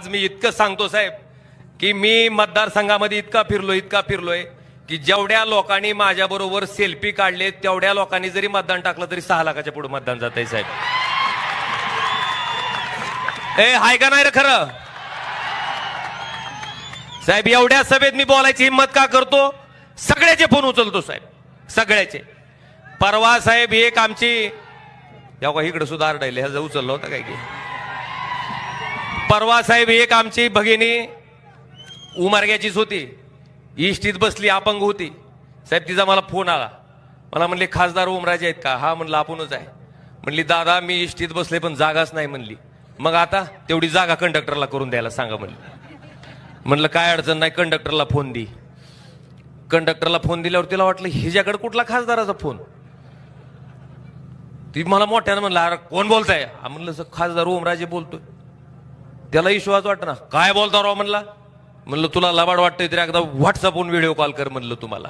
आज मी इतकं सांगतो साहेब की मी मतदारसंघामध्ये इतका फिरलोय की जेवढ्या लोकांनी माझ्याबरोबर सेल्फी काढले तेवढ्या लोकांनी जरी मतदान टाकलं तरी 6 लाखाच्या पुढे मतदान जातंय साहेब. हाय का नाही रे खरं साहेब? एवढ्या सभेत मी बोलायची हिंमत का करतो? सगळ्याचे फोन उचलतो साहेब, सगळ्याचे. परवा साहेब एक आमची इकडे सुद्धा आरडायले ह्याचं उचललं होतं काय की. परवा साहेब एक आमची भगिनी उमरग्याचीच होती, इष्टीत बसली, अपंग होती साहेब. तिचा मला फोन आला, मला म्हणले खासदार ओमराजे आहेत का? हा म्हणलं आपणच आहे. म्हणली दादा मी इष्टीत बसले पण जागाच नाही म्हणली. मग आता तेवढी जागा कंडक्टरला करून द्यायला सांगा म्हणली. म्हणलं काय अडचण नाही, कंडक्टरला फोन दी. कंडक्टरला फोन दिल्यावर तिला वाटलं हिच्याकडे कुठला खासदाराचा फोन. ती मला मोठ्यानं म्हणलं अरे कोण बोलताय? म्हणलं खासदार ओमराजे बोलतोय. त्याला विश्वास वाटत ना, काय बोलता राव म्हणला. म्हणलं तुला लबाड वाटतंय तरी एकदा व्हॉट्सअपवरून व्हिडिओ कॉल कर म्हणलं तुम्हाला.